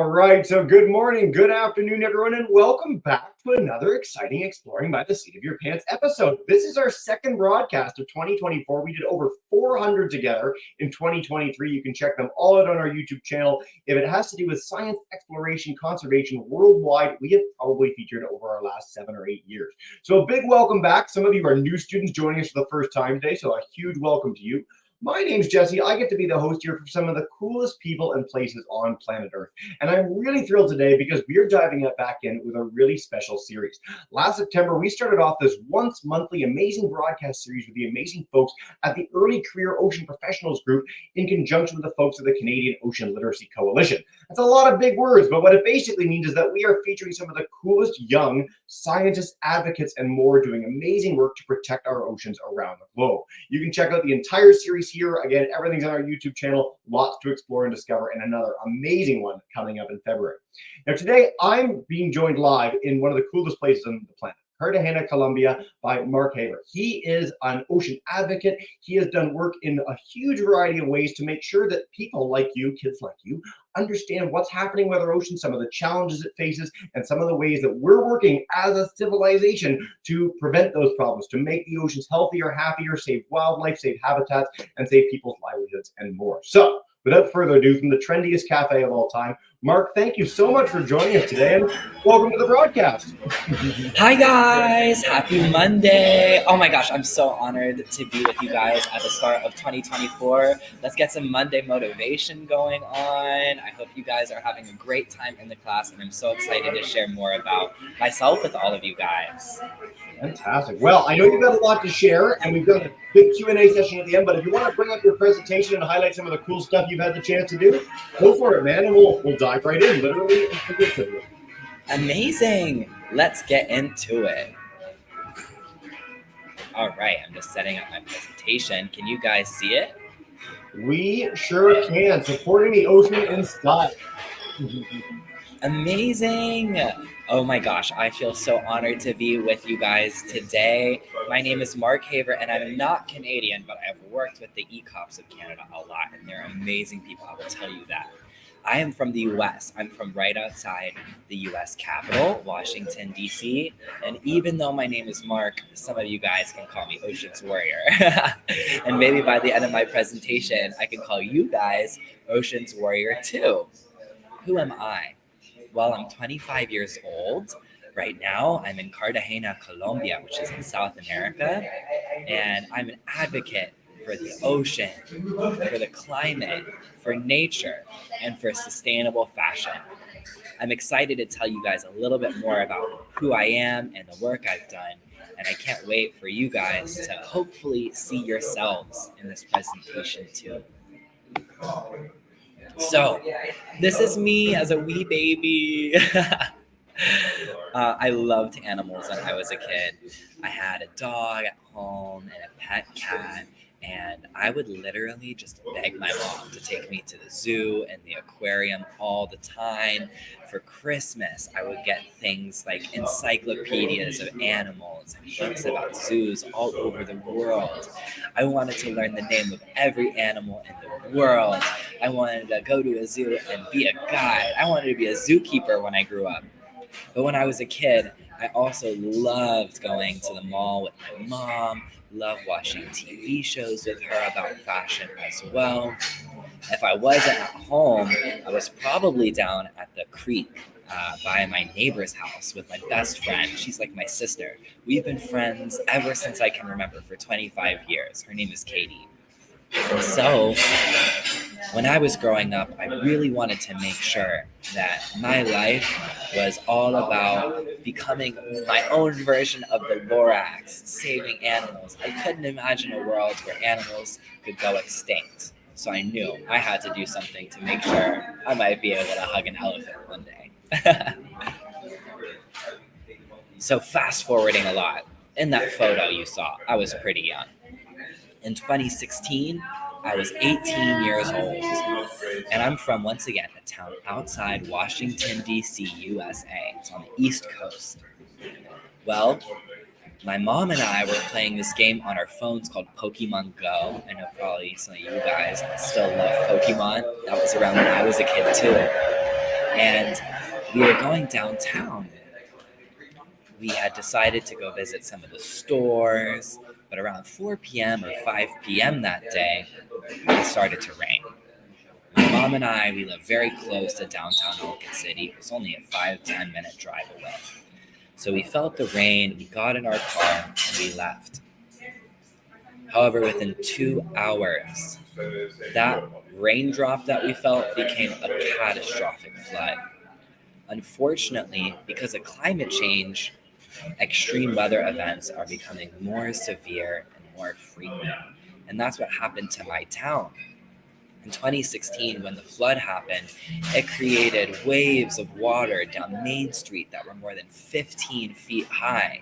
All right, so good morning, good afternoon, everyone, and welcome back to another exciting Exploring by the Seat of Your Pants episode. This is our second broadcast of 2024. We did over 400 together in 2023. You can check them all out on our YouTube channel. If it has to do with science, exploration, conservation worldwide, we have probably featured over our last 7 or 8 years. So a big welcome back. Some of you are new students joining us for the first time today, so a huge welcome to you. My name's Jesse. I get to be the host here for some of the coolest people and places on planet Earth. And I'm really thrilled today because we're diving back in with a really special series. Last September, we started off this once monthly amazing broadcast series with the amazing folks at the Early Career Ocean Professionals Group in conjunction with the folks of the Canadian Ocean Literacy Coalition. That's a lot of big words, but what it basically means is that we are featuring some of the coolest young scientists, advocates, and more doing amazing work to protect our oceans around the globe. You can check out the entire series here. Again, everything's on our YouTube channel. Lots to explore and discover, and another amazing one coming up in February. Now, today I'm being joined live in one of the coolest places on the planet, Cartagena, Colombia, by Mark Haver. He is an ocean advocate. He has done work in a huge variety of ways to make sure that people like you, kids like you, understand what's happening with our ocean, some of the challenges it faces, and some of the ways that we're working as a civilization to prevent those problems, to make the oceans healthier, happier, save wildlife, save habitats, and save people's livelihoods and more. So, without further ado, from the trendiest cafe of all time, Mark, thank you so much for joining us today, and welcome to the broadcast. Hi guys, happy Monday. Oh my gosh, I'm so honored to be with you guys at the start of 2024. Let's get some Monday motivation going on. I hope you guys are having a great time in the class, and I'm so excited to share more about myself with all of you guys. Fantastic. Well, I know you've got a lot to share, and we've got a big Q&A session at the end, but if you want to bring up your presentation and highlight some of the cool stuff you've had the chance to do, go for it, man, and we'll dive right in, literally and figuratively. Amazing. Let's get into it. All right, I'm just setting up my presentation. Can you guys see it? We sure can. Supporting the ocean in style. Amazing. Oh my gosh, I feel so honored to be with you guys today. My name is Mark Haver, and I'm not Canadian, but I've worked with the ECOPs of Canada a lot, and they're amazing people, I will tell you that. I am from the US. I'm from right outside the US Capitol, Washington, D.C. And even though my name is Mark, some of you guys can call me Oceans Warrior. And maybe by the end of my presentation, I can call you guys Oceans Warrior too. Who am I? Well, I'm 25 years old. Right now, I'm in Cartagena, Colombia, which is in South America. And I'm an advocate for the ocean, for the climate, for nature, and for sustainable fashion. I'm excited to tell you guys a little bit more about who I am and the work I've done, and I can't wait for you guys to hopefully see yourselves in this presentation too. So, this is me as a wee baby. I loved animals when I was a kid. I had a dog at home and a pet cat. And I would literally just beg my mom to take me to the zoo and the aquarium all the time. For Christmas, I would get things like encyclopedias of animals and books about zoos all over the world. I wanted to learn the name of every animal in the world. I wanted to go to a zoo and be a guide. I wanted to be a zookeeper when I grew up. But when I was a kid, I also loved going to the mall with my mom, loved watching TV shows with her about fashion as well. If I wasn't at home, I was probably down at the creek by my neighbor's house with my best friend. She's like my sister. We've been friends ever since I can remember for 25 years. Her name is Katie. And so when I was growing up, I really wanted to make sure that my life was all about becoming my own version of the Lorax, saving animals. I couldn't imagine a world where animals could go extinct. So I knew I had to do something to make sure I might be able to hug an elephant one day. So fast forwarding a lot. In that photo you saw, I was pretty young. In 2016, I was 18 years old, and I'm from, once again, a town outside Washington, D.C., USA. It's on the East Coast. Well, my mom and I were playing this game on our phones called Pokemon Go. I know probably some of you guys still love Pokemon. That was around when I was a kid, too. And we were going downtown. We had decided to go visit some of the stores, but around 4 p.m. or 5 p.m. that day, it started to rain. My mom and I, we live very close to downtown Ellicott City. It was only a 5-10 minute drive away. So we felt the rain, we got in our car, and we left. However, within 2 hours, that raindrop that we felt became a catastrophic flood. Unfortunately, because of climate change, extreme weather events are becoming more severe and more frequent. And that's what happened to my town. In 2016, when the flood happened, it created waves of water down Main Street that were more than 15 feet high.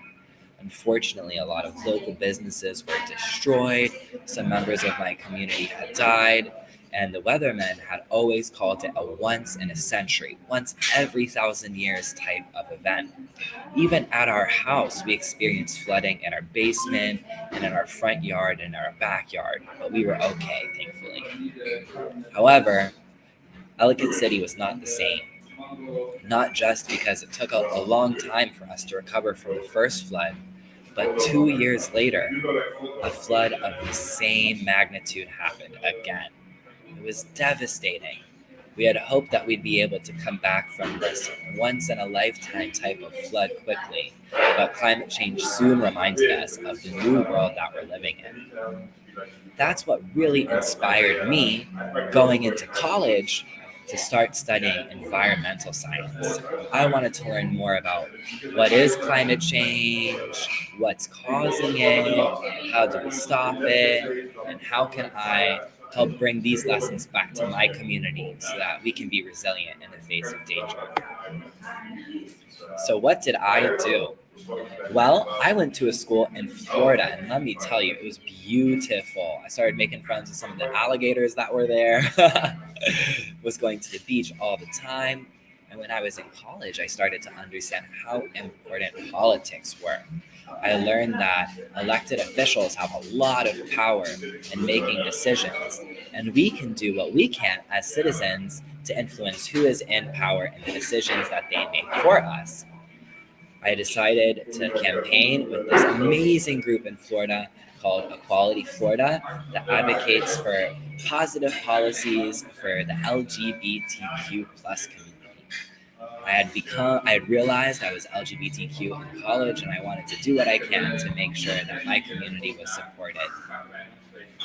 Unfortunately, a lot of local businesses were destroyed, some members of my community had died, and the weathermen had always called it a once in a century, once every 1,000 years type of event. Even at our house, we experienced flooding in our basement and in our front yard and our backyard, but we were okay, thankfully. However, Ellicott City was not the same. Not just because it took a long time for us to recover from the first flood, but 2 years later, a flood of the same magnitude happened again. It was devastating. We had hoped that we'd be able to come back from this once-in-a-lifetime type of flood quickly, but climate change soon reminded us of the new world that we're living in. That's what really inspired me going into college to start studying environmental science. I wanted to learn more about what is climate change, what's causing it, how do we stop it, and how can I help bring these lessons back to my community so that we can be resilient in the face of danger. So what did I do? Well, I went to a school in Florida, and let me tell you, it was beautiful. I started making friends with some of the alligators that were there. Was going to the beach all the time. And when I was in college, I started to understand how important politics were. I learned that elected officials have a lot of power in making decisions, and we can do what we can as citizens to influence who is in power and the decisions that they make for us. I decided to campaign with this amazing group in Florida called Equality Florida that advocates for positive policies for the LGBTQ plus community. I had realized I was LGBTQ in college, and I wanted to do what I can to make sure that my community was supported.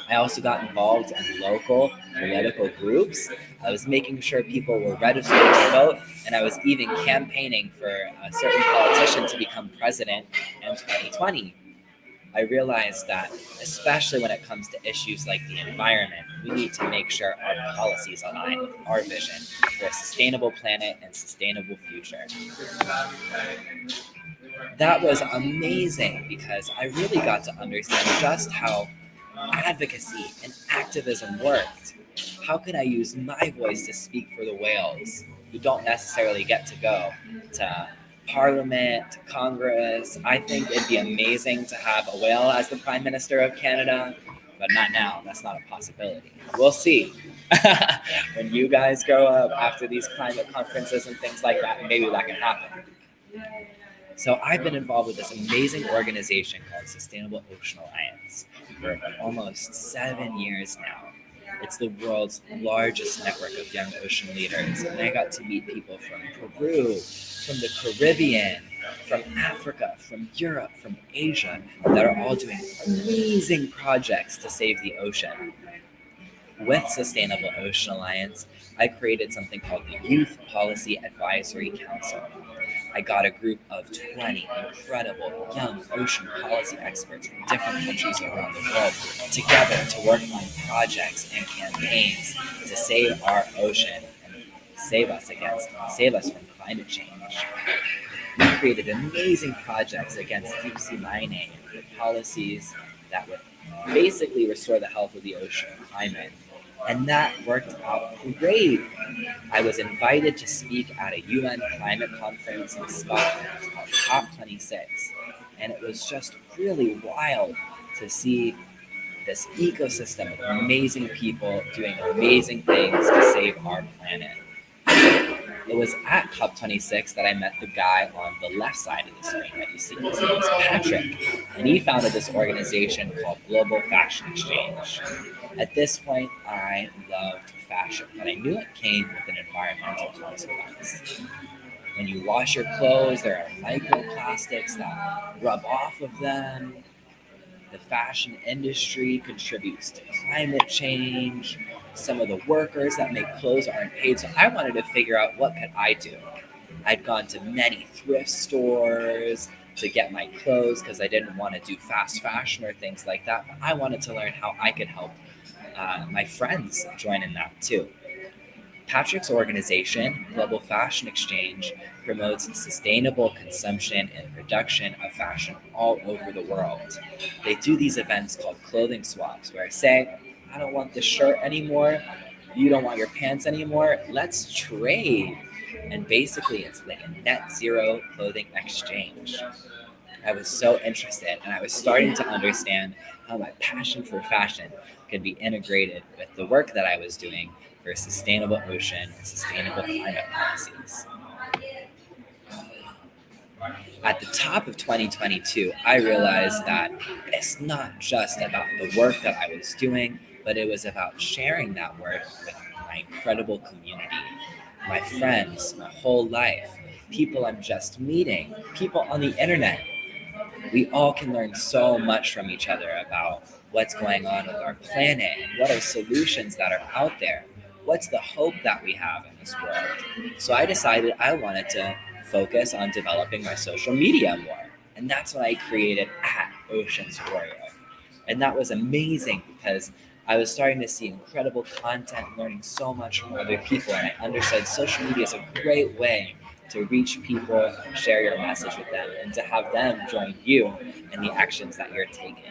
I also got involved in local political groups. I was making sure people were registered to vote, and I was even campaigning for a certain politician to become president in 2020. I realized that, especially when it comes to issues like the environment, we need to make sure our policies align with our vision for a sustainable planet and sustainable future. That was amazing because I really got to understand just how advocacy and activism worked. How could I use my voice to speak for the whales who don't necessarily get to go to Parliament, to Congress? I think it'd be amazing to have a whale as the Prime Minister of Canada, but not now. That's not a possibility. We'll see. When you guys grow up after these climate conferences and things like that, maybe that can happen. So I've been involved with this amazing organization called Sustainable Ocean Alliance for almost 7 years now. It's the world's largest network of young ocean leaders, and I got to meet people from Peru, from the Caribbean, from Africa, from Europe, from Asia, that are all doing amazing projects to save the ocean. With Sustainable Ocean Alliance, I created something called the Youth Policy Advisory Council. I got a group of 20 incredible young ocean policy experts from different countries around the world together to work on projects and campaigns to save our ocean and save us from climate change. We created amazing projects against deep sea mining and for policies that would basically restore the health of the ocean and climate. And that worked out great. I was invited to speak at a UN climate conference in Scotland called COP26. And it was just really wild to see this ecosystem of amazing people doing amazing things to save our planet. It was at COP26 that I met the guy on the left side of the screen that you see. His name is Patrick, and he founded this organization called Global Fashion Exchange. At this point, I loved fashion, but I knew it came with an environmental consequence. When you wash your clothes, there are microplastics that rub off of them. The fashion industry contributes to climate change. Some of the workers that make clothes aren't paid. So I wanted to figure out what could I do. I'd gone to many thrift stores to get my clothes because I didn't want to do fast fashion or things like that. But I wanted to learn how I could help my friends join in that too. Patrick's organization, Global Fashion Exchange, promotes sustainable consumption and production of fashion all over the world. They do these events called clothing swaps where I say, I don't want this shirt anymore. You don't want your pants anymore. Let's trade. And basically, it's like a net zero clothing exchange. I was so interested and I was starting to understand how my passion for fashion could be integrated with the work that I was doing for sustainable ocean and sustainable climate policies. At the top of 2022, I realized that it's not just about the work that I was doing, but it was about sharing that work with my incredible community, my friends, my whole life, people I'm just meeting, people on the internet. We all can learn so much from each other about what's going on with our planet and what are solutions that are out there. What's the hope that we have in this world? So I decided I wanted to focus on developing my social media more. And that's when I created at Oceans Warrior. And that was amazing because I was starting to see incredible content, learning so much from other people. And I understood social media is a great way to reach people, share your message with them, and to have them join you in the actions that you're taking.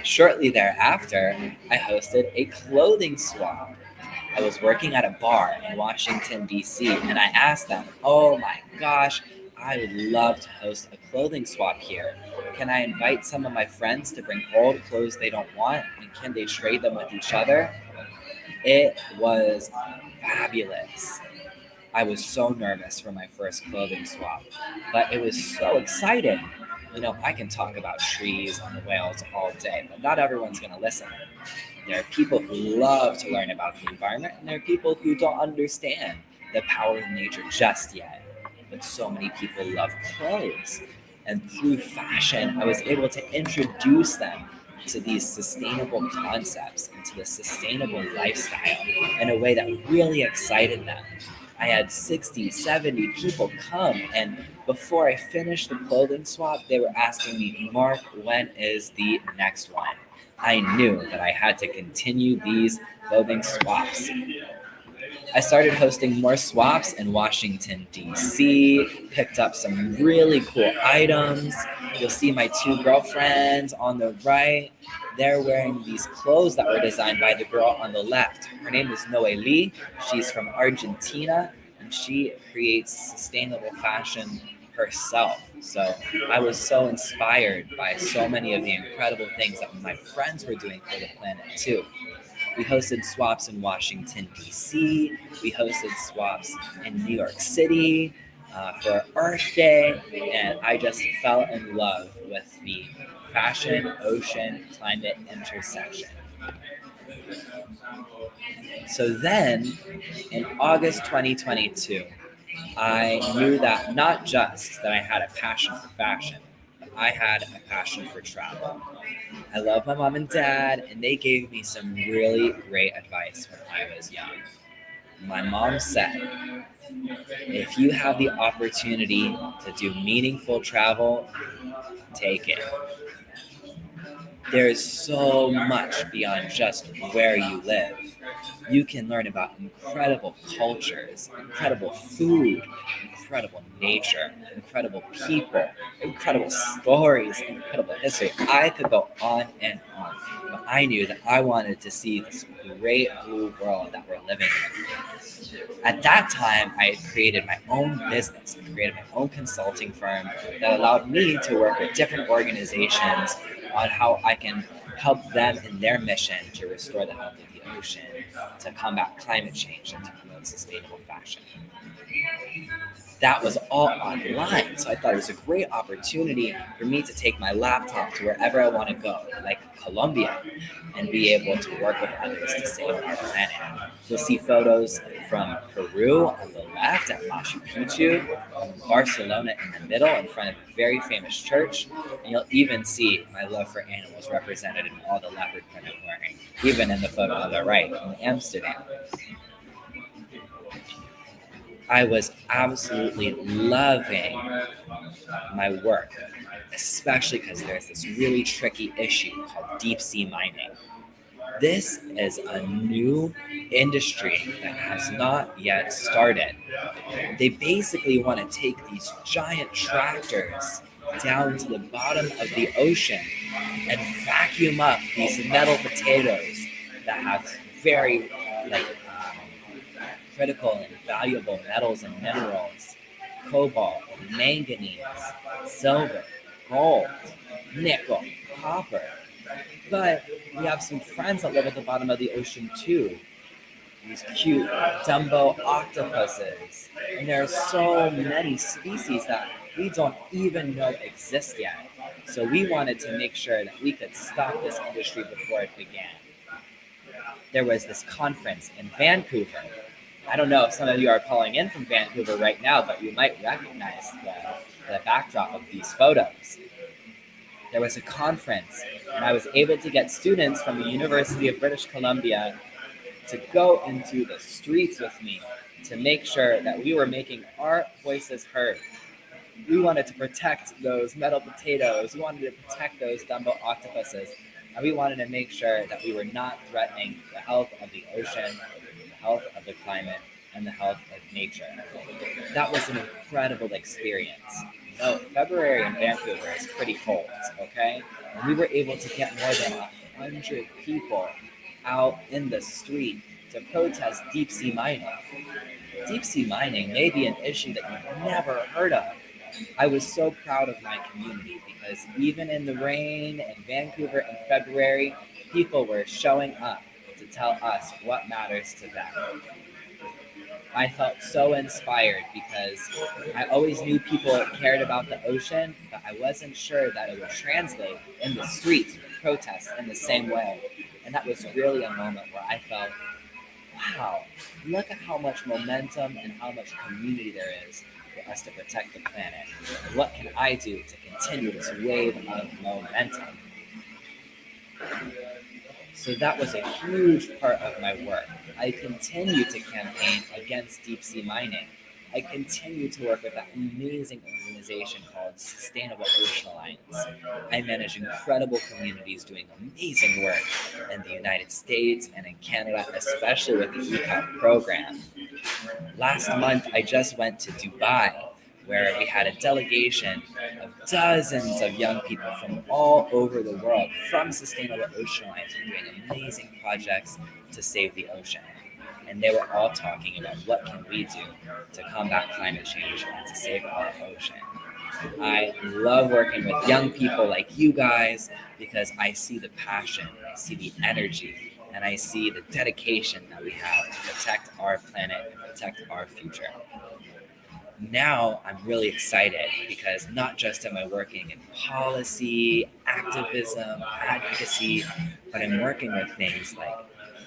Shortly thereafter, I hosted a clothing swap. I was working at a bar in Washington, D.C., and I asked them, oh my gosh, I would love to host a clothing swap here. Can I invite some of my friends to bring old clothes they don't want, and can they trade them with each other? It was fabulous. I was so nervous for my first clothing swap, but it was so exciting. I can talk about trees and the whales all day, but not everyone's going to listen. There are people who love to learn about the environment, and there are people who don't understand the power of nature just yet. But so many people love clothes. And through fashion, I was able to introduce them to these sustainable concepts and to the sustainable lifestyle in a way that really excited them. I had 60, 70 people come, and before I finished the clothing swap, they were asking me, Mark, when is the next one? I knew that I had to continue these clothing swaps. I started hosting more swaps in Washington, D.C., picked up some really cool items. You'll see my two girlfriends on the right. They're wearing these clothes that were designed by the girl on the left. Her name is Noeli. She's from Argentina, and she creates sustainable fashion herself. So I was so inspired by so many of the incredible things that my friends were doing for the planet too. We hosted swaps in Washington, D.C. We hosted swaps in New York City for Earth Day. And I just fell in love with the fashion, ocean, climate intersection. So then, in August 2022, I knew that not just that I had a passion for fashion, but I had a passion for travel. I love my mom and dad, and they gave me some really great advice when I was young. My mom said, if you have the opportunity to do meaningful travel, take it. There is so much beyond just where you live. You can learn about incredible cultures, incredible food, incredible nature, incredible people, incredible stories, incredible history. I could go on and on, but I knew that I wanted to see this great blue world that we're living in. At that time, I had created my own business. I created my own consulting firm that allowed me to work with different organizations on how I can help them in their mission to restore the health of the the ocean to combat climate change and to promote sustainable fashion. That was all online, so I thought it was a great opportunity for me to take my laptop to wherever I want to go, like Colombia, and be able to work with others to save our planet. You'll see photos from Peru on the left at Machu Picchu, Barcelona in the middle in front of a very famous church, and you'll even see my love for animals represented in all the leopard print I'm wearing, even in the photo on the right in Amsterdam. I was absolutely loving my work, especially because there's this really tricky issue called deep sea mining. This is a new industry that has not yet started. They basically want to take these giant tractors down to the bottom of the ocean and vacuum up these metal potatoes that have very critical and valuable metals and minerals: cobalt, manganese, silver, gold, nickel, copper. But we have some friends that live at the bottom of the ocean too. These cute Dumbo octopuses. And there are so many species that we don't even know exist yet. So we wanted to make sure that we could stop this industry before it began. There was this conference in Vancouver. I don't know if some of you are calling in from Vancouver right now, but you might recognize the backdrop of these photos. There was a conference, and I was able to get students from the University of British Columbia to go into the streets with me to make sure that we were making our voices heard. We wanted to protect those metal potatoes. We wanted to protect those Dumbo octopuses. And we wanted to make sure that we were not threatening the health of the ocean, the health of the climate, and the health of nature. That was an incredible experience. February in Vancouver is pretty cold, okay? And we were able to get more than 100 people out in the street to protest deep sea mining. Deep sea mining may be an issue that you've never heard of. I was so proud of my community because even in the rain in Vancouver in February, people were showing up to tell us what matters to them. I felt so inspired because I always knew people cared about the ocean, but I wasn't sure that it would translate in the streets with protests in the same way. And that was really a moment where I felt, wow, look at how much momentum and how much community there is for us to protect the planet. And what can I do to continue this wave of momentum? So that was a huge part of my work. I continue to campaign against deep sea mining. I continue to work with that amazing organization called Sustainable Ocean Alliance. I manage incredible communities doing amazing work in the United States and in Canada, especially with the ECOP program. Last month, I just went to Dubai, where we had a delegation of dozens of young people from all over the world from Sustainable Ocean Alliance doing amazing projects to save the ocean. And they were all talking about what can we do to combat climate change and to save our ocean. I love working with young people like you guys because I see the passion, I see the energy, and I see the dedication that we have to protect our planet and protect our future. Now I'm really excited because not just am I working in policy, activism, advocacy, but I'm working with things like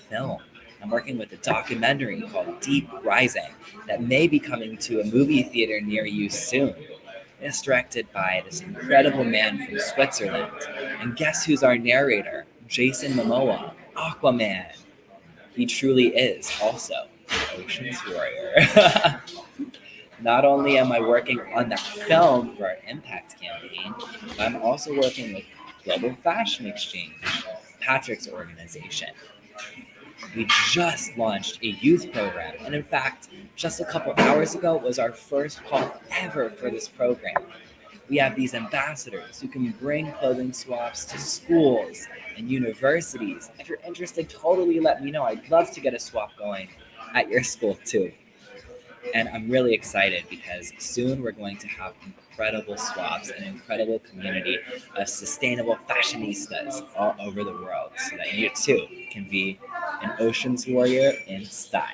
film. I'm working with a documentary called Deep Rising that may be coming to a movie theater near you soon. It's directed by this incredible man from Switzerland. And guess who's our narrator? Jason Momoa, Aquaman. He truly is also the Ocean's Warrior. Not only am I working on that film for our Impact campaign, but I'm also working with Global Fashion Exchange, Patrick's organization. We just launched a youth program, and in fact, just a couple hours ago was our first call ever for this program. We have these ambassadors who can bring clothing swaps to schools and universities. If you're interested, totally let me know. I'd love to get a swap going at your school too. And I'm really excited because soon we're going to have incredible swaps, an incredible community of sustainable fashionistas all over the world so that you too can be an oceans warrior in style.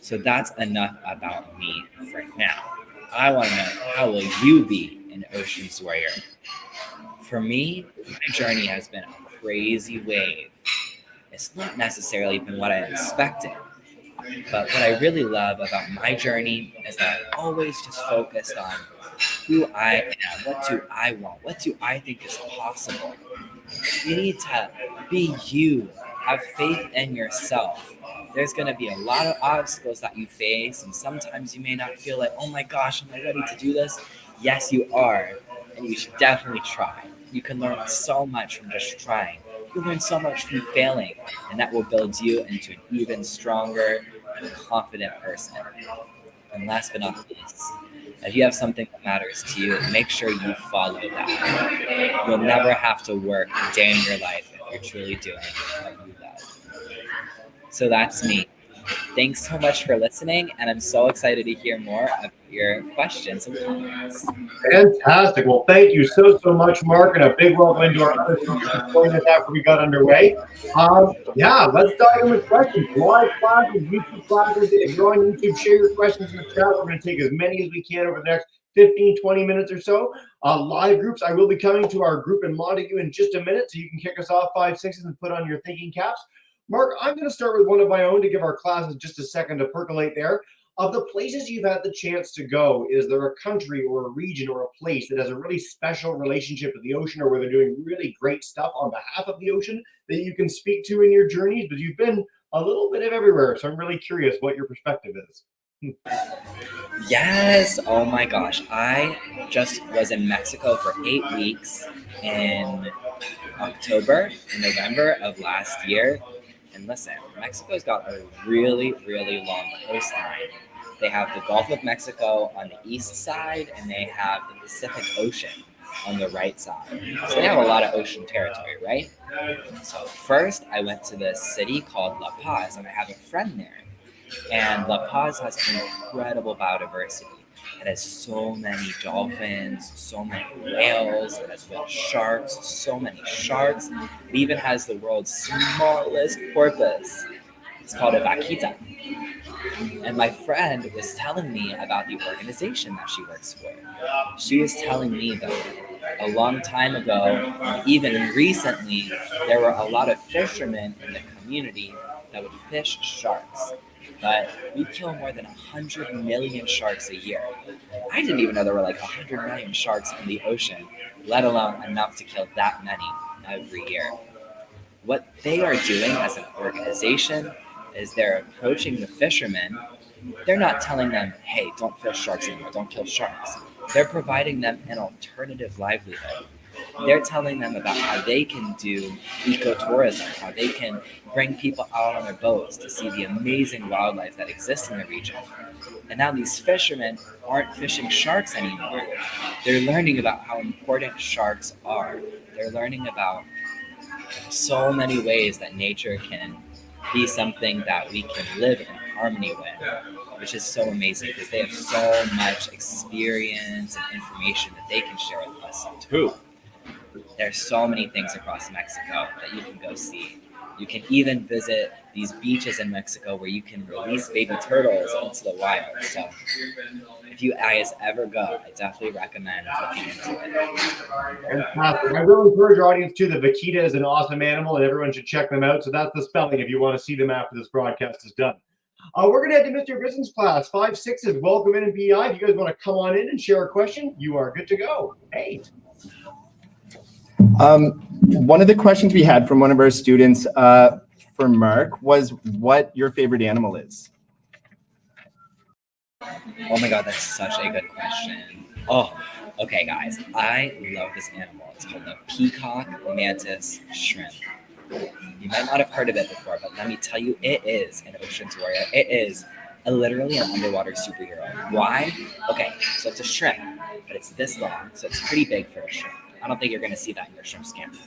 So that's enough about me for now. I want to know, how will you be an oceans warrior? For me, my journey has been a crazy wave. It's not necessarily been what I expected. But what I really love about my journey is that I'm always just focused on who I am, what do I want, what do I think is possible. You need to be you, have faith in yourself. There's going to be a lot of obstacles that you face, and sometimes you may not feel like, oh my gosh, am I ready to do this? Yes, you are, and you should definitely try. You can learn so much from just trying. You learn so much from failing, and that will build you into an even stronger, confident person. And last but not least, if you have something that matters to you, make sure you follow that. You'll never have to work a day in your life if you're truly doing what you love. So that's me. Thanks so much for listening, and I'm so excited to hear more of your questions and comments. Fantastic. Well, thank you so much, Mark, and a big welcome into our other speakers who joined us after we got underway. Yeah, let's dive in with questions. Live classes, YouTube classes. If you're on YouTube, share your questions in the chat. We're going to take as many as we can over the next 15, 20 minutes or so. Live groups, I will be coming to our group in Montague in just a minute, so you can kick us off 5-6s and put on your thinking caps. Mark, I'm going to start with one of my own to give our classes just a second to percolate there. Of the places you've had the chance to go, is there a country or a region or a place that has a really special relationship with the ocean, or where they're doing really great stuff on behalf of the ocean that you can speak to in your journeys? But you've been a little bit of everywhere, so I'm really curious what your perspective is. Yes, oh my gosh. I just was in Mexico for 8 weeks in October and November of last year. And listen, Mexico's got a really, really long coastline. They have the Gulf of Mexico on the east side, and they have the Pacific Ocean on the right side. So they have a lot of ocean territory, right? So first, I went to this city called La Paz, and I have a friend there. And La Paz has incredible biodiversity. It has so many dolphins, so many whales, it has whale sharks, so many sharks. It even has the world's smallest porpoise. It's called a vaquita. And my friend was telling me about the organization that she works for. She was telling me that a long time ago, even recently, there were a lot of fishermen in the community that would fish sharks. But we kill more than 100 million sharks a year. I didn't even know there were like 100 million sharks in the ocean, let alone enough to kill that many every year. What they are doing as an organization is they're approaching the fishermen. They're not telling them, hey, don't fish sharks anymore, don't kill sharks. They're providing them an alternative livelihood. They're telling them about how they can do ecotourism, how they can bring people out on their boats to see the amazing wildlife that exists in the region. And now these fishermen aren't fishing sharks anymore. They're learning about how important sharks are. They're learning about so many ways that nature can be something that we can live in harmony with, which is so amazing because they have so much experience and information that they can share with us too. There's so many things across Mexico that you can go see. You can even visit these beaches in Mexico where you can release baby turtles into the wild. So if you guys ever go, I definitely recommend looking into it. Fantastic. I will encourage our audience too. The vaquita is an awesome animal, and everyone should check them out. So that's the spelling if you want to see them after this broadcast is done. We're going to head to Mr. Business Class. 5-6s, welcome in BI. If you guys want to come on in and share a question, you are good to go. Hey. One of the questions we had from one of our students for Mark was what your favorite animal is. Oh my God, that's such a good question. Oh, okay, guys. I love this animal. It's called the peacock mantis shrimp. You might not have heard of it before, but let me tell you, it is an oceans warrior. It is literally an underwater superhero. Why? Okay, so it's a shrimp, but it's this long, so it's pretty big for a shrimp. I don't think you're going to see that in your shrimp scampi.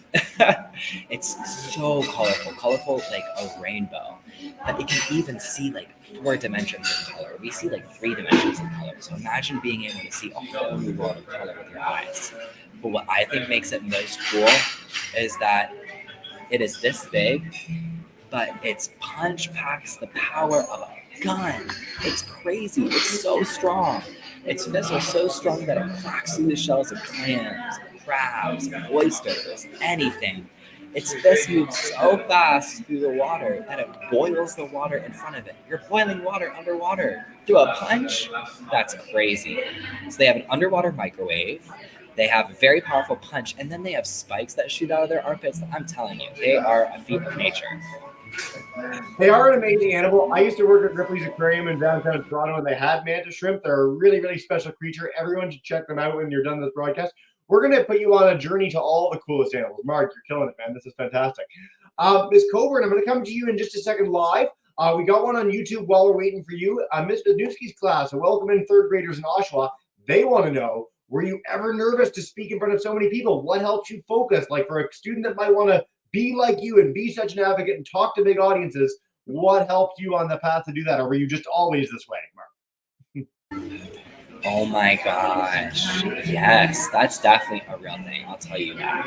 It's so colorful like a rainbow. But it can even see like 4 dimensions in color. We see like 3 dimensions in color. So imagine being able to see a whole new world of color with your eyes. But what I think makes it most cool is that it is this big, but its punch packs the power of a gun. It's crazy. It's so strong. Its fists are so strong that it cracks through the shells of clams, crabs, oysters, anything. Its fist moves so fast through the water that it boils the water in front of it. You're boiling water underwater through a punch? That's crazy. So they have an underwater microwave. They have a very powerful punch, and then they have spikes that shoot out of their armpits. I'm telling you, they are a feat of nature. They are an amazing animal. I used to work at Ripley's Aquarium in downtown Toronto, and they had mantis shrimp. They're a really, really special creature. Everyone should check them out when you're done this broadcast. We're going to put you on a journey to all the coolest animals. Mark, you're killing it, man. This is fantastic. Ms. Coburn, I'm going to come to you in just a second live. We got one on YouTube while we're waiting for you. Ms. Wisniewski's class, a welcome in third graders in Oshawa. They want to know, were you ever nervous to speak in front of so many people? What helps you focus? Like for a student that might want to be like you and be such an advocate and talk to big audiences, what helped you on the path to do that? Or were you just always this way, Mark? Oh my gosh. Yes, that's definitely a real thing. I'll tell you that.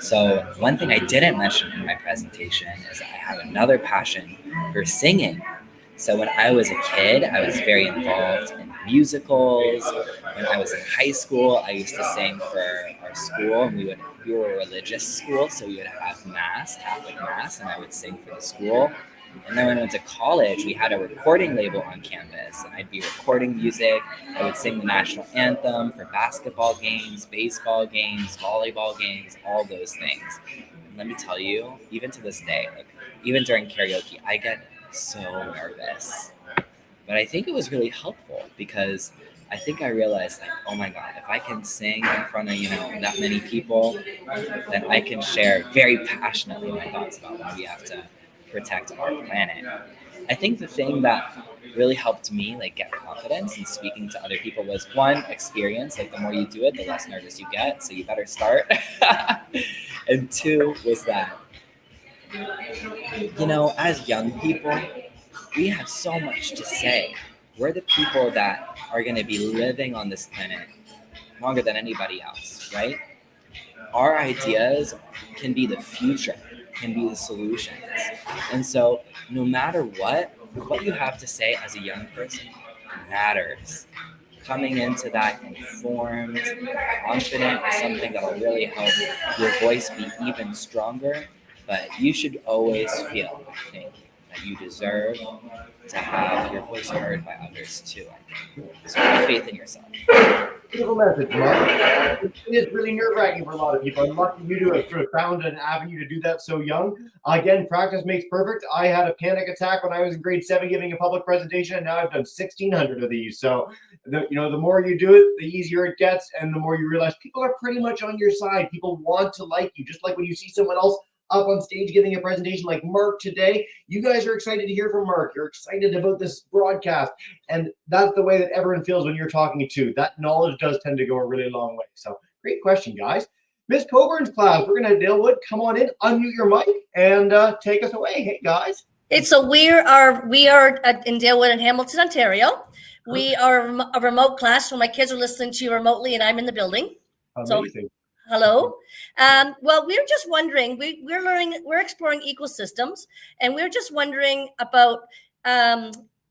So one thing I didn't mention in my presentation is I have another passion for singing. So when I was a kid, I was very involved in musicals. When I was in high school, I used to sing for our school, and we were a religious school, so we would have mass, Catholic mass, and I would sing for the school. And then when I went to college, we had a recording label on campus, and I'd be recording music. I would sing the national anthem for basketball games, baseball games, volleyball games, all those things. And let me tell you, even to this day, like even during karaoke, I get so nervous. But I think it was really helpful because I think I realized like, oh my God, if I can sing in front of, that many people, then I can share very passionately my thoughts about why we have to protect our planet. I think the thing that really helped me like get confidence in speaking to other people was one, experience. Like the more you do it, the less nervous you get. So you better start. And 2 was that, as young people, we have so much to say. We're the people that are going to be living on this planet longer than anybody else, right? Our ideas can be the future, can be the solutions. And so no matter what you have to say as a young person matters. Coming into that informed, confident is something that will really help your voice be even stronger. But you should always feel, I think, that you deserve to have your voice heard by others too. So have faith in yourself. Beautiful message, Mark. It is really nerve-wracking for a lot of people. I'm lucky you to have sort of found an avenue to do that so young. Again, practice makes perfect. I had a panic attack when I was in grade 7 giving a public presentation, and now I've done 1,600 of these. So, the more you do it, the easier it gets, and the more you realize people are pretty much on your side. People want to like you, just like when you see someone else up on stage giving a presentation like Mark today. You guys are excited to hear from Mark. You're excited about this broadcast. And that's the way that everyone feels when you're talking to. That knowledge does tend to go a really long way. So great question, guys. Miss Coburn's class, we're going to Dalewood. Come on in, unmute your mic, and take us away. Hey, guys. So we are in Dalewood in Hamilton, Ontario. We are a remote class, so my kids are listening to you remotely, and I'm in the building. Amazing. So, hello. Well, we're just wondering. We're exploring ecosystems, and we're just wondering about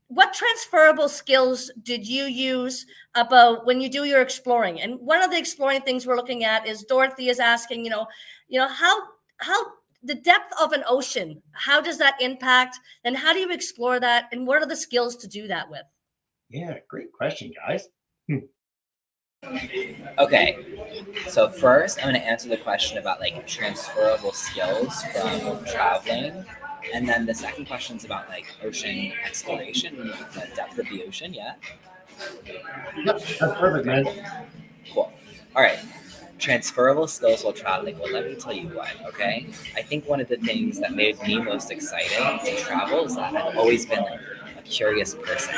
what transferable skills did you use about when you do your exploring? And one of the exploring things we're looking at is Dorothy is asking, how the depth of an ocean, how does that impact, and how do you explore that, and what are the skills to do that with? Yeah, great question, guys. Okay, so first I'm going to answer the question about like transferable skills from traveling, and then the second question is about like ocean exploration, the depth of the ocean. Yeah. Yep, that's perfect, man. Cool. All right. Transferable skills while traveling. Well, let me tell you what, okay? I think one of the things that made me most excited to travel is that I've always been like a curious person.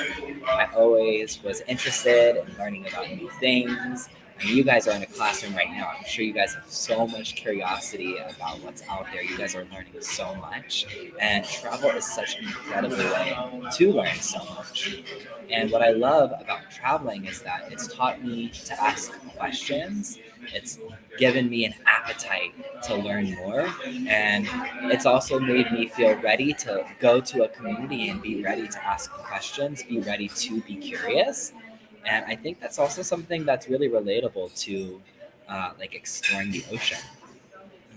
I always was interested in learning about new things, I mean, you guys are in a classroom right now. I'm sure you guys have so much curiosity about what's out there. You guys are learning so much. And travel is such an incredible way to learn so much. And what I love about traveling is that it's taught me to ask questions. It's given me an appetite to learn more. And it's also made me feel ready to go to a community and be ready to ask questions, be ready to be curious. And I think that's also something that's really relatable to like exploring the ocean.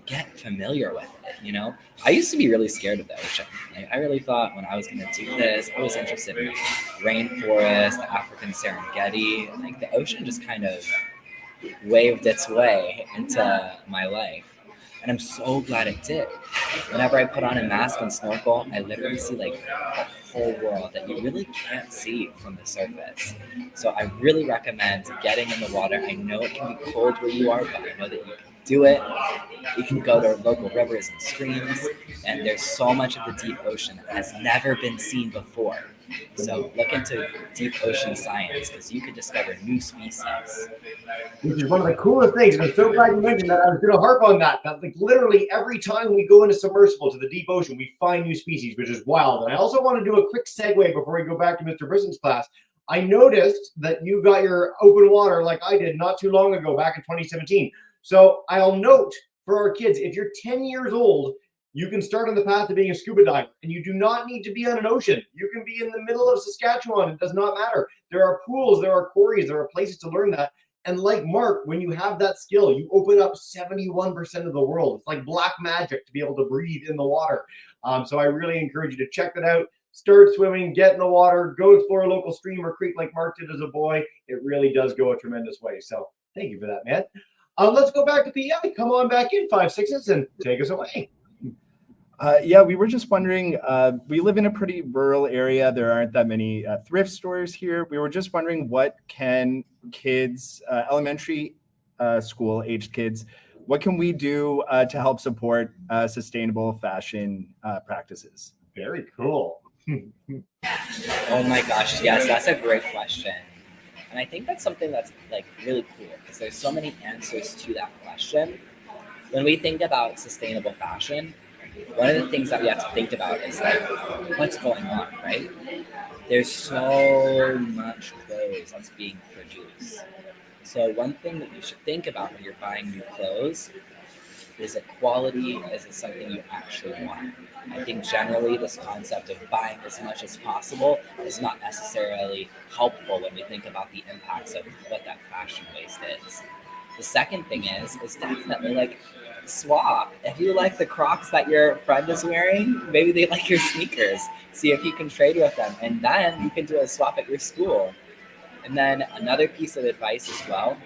Get familiar with it, you know? I used to be really scared of the ocean. Like, I really thought when I was going to do this, I was interested in the rainforest, the African Serengeti. Like the ocean just kind of waved its way into my life. And I'm so glad it did. Whenever I put on a mask and snorkel, I literally see like the whole world that you really can't see from the surface. So I really recommend getting in the water. I know it can be cold where you are, but I know that you can do it. You can go to local rivers and streams, and there's so much of the deep ocean that has never been seen before. So look into deep ocean science because you could discover new species. Which is one of the coolest things. And I'm so glad you mentioned that. I was going to harp on that. That like literally every time we go into submersible to the deep ocean, we find new species, which is wild. And I also want to do a quick segue before we go back to Mr. Brisson's class. I noticed that you got your open water like I did not too long ago, back in 2017. So I'll note for our kids, if you're 10 years old, you can start on the path to being a scuba diver, and you do not need to be on an ocean. You can be in the middle of Saskatchewan. It does not matter. There are pools, there are quarries, there are places to learn that. And like Mark, when you have that skill, you open up 71% of the world. It's like black magic to be able to breathe in the water. So I really encourage you to check that out. Start swimming, get in the water, go explore a local stream or creek like Mark did as a boy. It really does go a tremendous way. So thank you for that, man. Let's go back to PI. Come on back in, 5-6s, and take us away. Yeah, we were just wondering, we live in a pretty rural area. There aren't that many thrift stores here. We were just wondering, what can kids, elementary school aged kids, what can we do to help support sustainable fashion practices? Very cool. Oh my gosh, yes, that's a great question. And I think that's something that's like really cool because there's so many answers to that question. When we think about sustainable fashion, one of the things that we have to think about is like what's going on, right? There's so much clothes that's being produced. So one thing that you should think about when you're buying new clothes is it quality? Is it something you actually want? I think generally this concept of buying as much as possible is not necessarily helpful when we think about the impacts of what that fashion waste is. The second thing is definitely like swap. If you like the Crocs that your friend is wearing, maybe they like your sneakers. See if you can trade with them, and then you can do a swap at your school. And then another piece of advice as well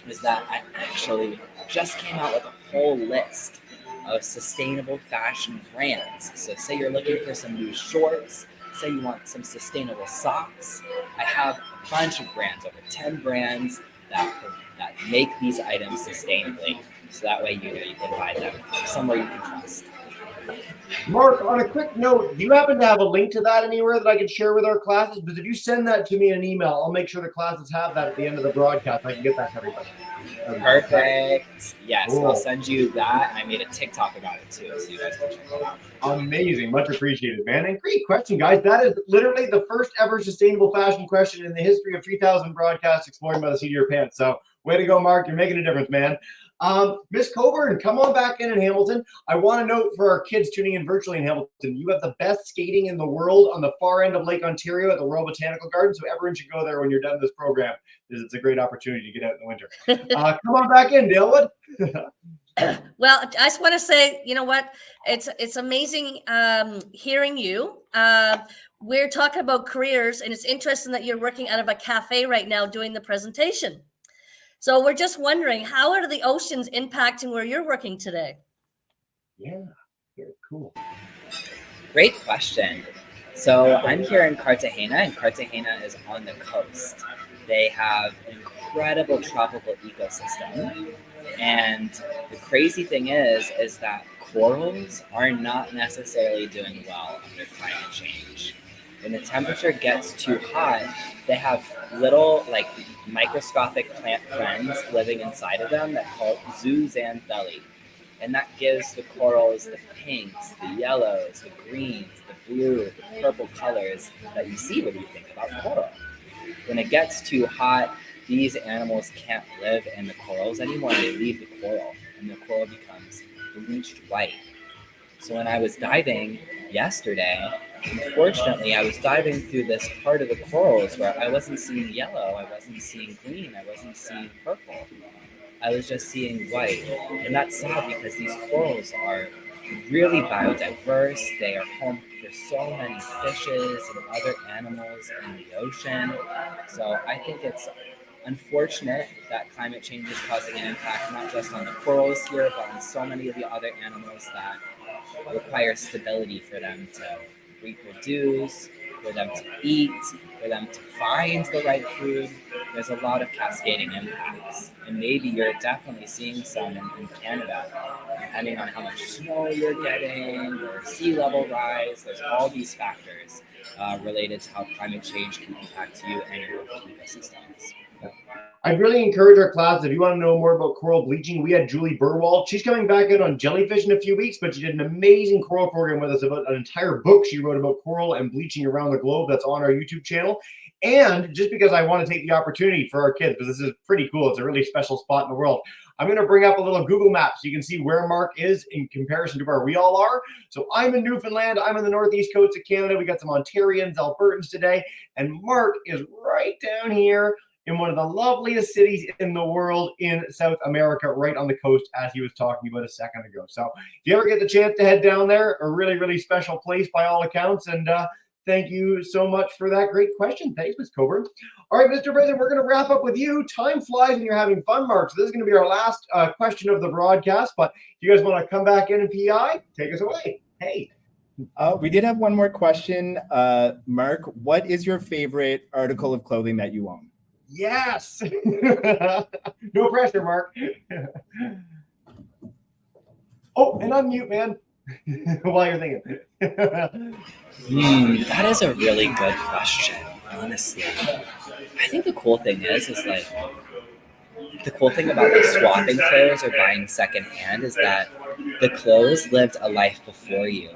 is that I actually just came out with a whole list of sustainable fashion brands. So say you're looking for some new shorts, say you want some sustainable socks. I have a bunch of brands, over 10 brands that make these items sustainably. So that way you can buy them from somewhere you can trust. Mark, on a quick note, do you happen to have a link to that anywhere that I can share with our classes? Because if you send that to me in an email, I'll make sure the classes have that at the end of the broadcast. I can get that to everybody. Perfect. Yes, Cool. I'll send you that. I made a TikTok about it too, so you guys can check it out. Amazing. Much appreciated, man. And great question, guys. That is literally the first ever sustainable fashion question in the history of 3,000 broadcasts exploring by the seat of your pants. So way to go, Mark. You're making a difference, man. Miss Coburn, come on back in Hamilton. I want to note for our kids tuning in virtually in Hamilton, you have the best skating in the world on the far end of Lake Ontario at the Royal Botanical Garden. So everyone should go there when you're done this program, because it's a great opportunity to get out in the winter. Come on back in, Dalewood. Well, I just want to say, you know what? It's amazing hearing you. We're talking about careers, and it's interesting that you're working out of a cafe right now doing the presentation. So we're just wondering, how are the oceans impacting where you're working today? Yeah, very cool. Great question. So I'm here in Cartagena, and Cartagena is on the coast. They have an incredible tropical ecosystem. And the crazy thing is that corals are not necessarily doing well under climate change. when the temperature gets too hot, they have little like microscopic plant friends living inside of them that call zooxanthellae. And that gives the corals the pinks, the yellows, the greens, the blue, the purple colors that you see when you think about coral. When it gets too hot, these animals can't live in the corals anymore. They leave the coral, and the coral becomes bleached white. So when I was diving yesterday, unfortunately, I was diving through this part of the corals where I wasn't seeing yellow, I wasn't seeing green, I wasn't seeing purple. I was just seeing white. And that's sad because these corals are really biodiverse. They are home for so many fishes and other animals in the ocean. So I think it's unfortunate that climate change is causing an impact not just on the corals here, but on so many of the other animals that require stability for them to reproduce, for them to eat, for them to find the right food. There's a lot of cascading impacts. And maybe you're definitely seeing some in Canada, depending on how much snow you're getting or sea level rise. There's all these factors related to how climate change can impact you and your local ecosystems. I'd really encourage our class, if you want to know more about coral bleaching, we had Julie Burwald. She's coming back out on jellyfish in a few weeks, but she did an amazing coral program with us about an entire book she wrote about coral and bleaching around the globe that's on our YouTube channel. And just because I want to take the opportunity for our kids, because this is pretty cool, it's a really special spot in the world, I'm going to bring up a little Google map so you can see where Mark is in comparison to where we all are. So I'm in Newfoundland. I'm in the northeast coast of Canada. We got some Ontarians, Albertans today. And Mark is right down here in one of the loveliest cities in the world in South America, right on the coast, as he was talking about a second ago. So if you ever get the chance to head down there, a really, really special place by all accounts. And thank you so much for that great question. Thanks, Ms. Coburn. All right, Mr. President, we're going to wrap up with you. Time flies when you're having fun, Mark. So this is going to be our last question of the broadcast. But if you guys want to come back in and PI, take us away. Hey. We did have one more question. Mark, what is your favorite article of clothing that you own? Yes. No pressure, Mark. Oh, and unmute, man. While you're thinking. That is a really good question, honestly. I think the cool thing is like, the cool thing about like swapping clothes or buying secondhand is that the clothes lived a life before you.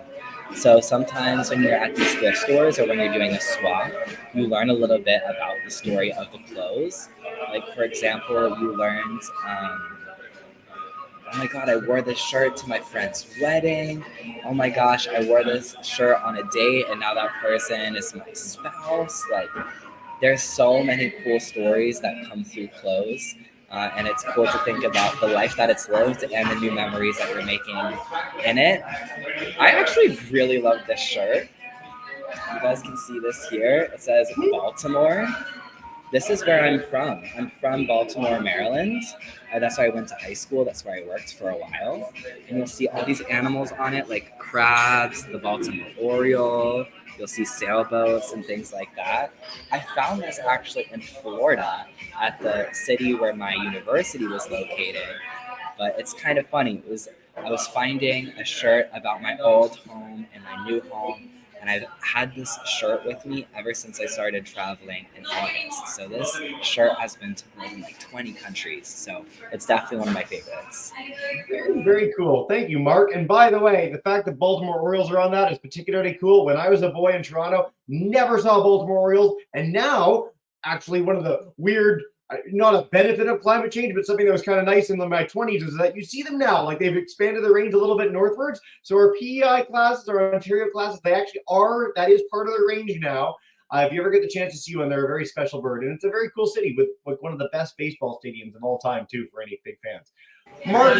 So sometimes when you're at these thrift stores or when you're doing a swap, you learn a little bit about the story of the clothes. Like, for example, you learned, oh my God, I wore this shirt to my friend's wedding. Oh my gosh, I wore this shirt on a date and now that person is my spouse. Like, there's so many cool stories that come through clothes. And it's cool to think about the life that it's lived and the new memories that you're making in it. I actually really love this shirt. You guys can see this here. It says Baltimore. This is where I'm from. I'm from Baltimore, Maryland. That's where I went to high school. That's where I worked for a while. And you'll see all these animals on it, like crabs, the Baltimore Oriole. You'll see sailboats and things like that. I found this actually in Florida at the city where my university was located. But it's kind of funny. I was finding a shirt about my old home and my new home. And I've had this shirt with me ever since I started traveling in August. So this shirt has been to more than like 20 countries. So it's definitely one of my favorites. Very, very cool. Thank you, Mark. And by the way, the fact that Baltimore Orioles are on that is particularly cool. When I was a boy in Toronto, never saw Baltimore Orioles. And now, actually, one of the weird, not a benefit of climate change, but something that was kind of nice in my 20s is that you see them now. Like, they've expanded the range a little bit northwards. So our PEI classes, our Ontario classes, they actually are, that is part of the range now. If you ever get the chance to see one, they're a very special bird. And it's a very cool city with one of the best baseball stadiums of all time, too, for any big fans. Mark,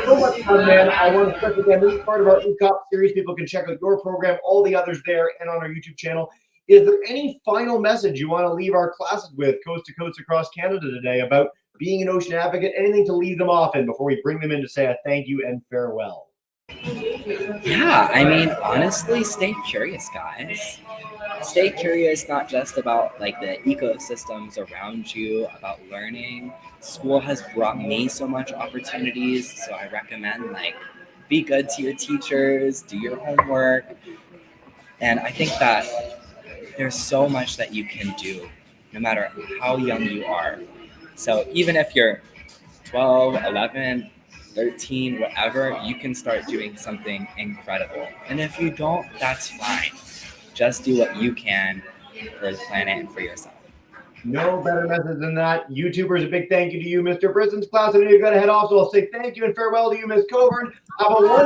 so much fun, man. I want to stress again, this is part of our UCOP series. People can check out your program, all the others there, and on our YouTube channel. Is there any final message you want to leave our classes with, coast to coast across Canada today, about being an ocean advocate? Anything to leave them off in before we bring them in to say a thank you and farewell? Yeah, I mean, honestly, stay curious, guys. Stay curious, not just about like the ecosystems around you, about learning. School has brought me so much opportunities, so I recommend like be good to your teachers, do your homework. And I think that there's so much that you can do no matter how young you are. So even if you're 12, 11, 13, whatever, you can start doing something incredible. And if you don't, that's fine. Just do what you can for the planet and for yourself. No better message than that. YouTubers, a big thank you to you, Mr. Brisden's class. I know you've got to head off, so I'll say thank you and farewell to you, Ms. Coburn. Have a wonderful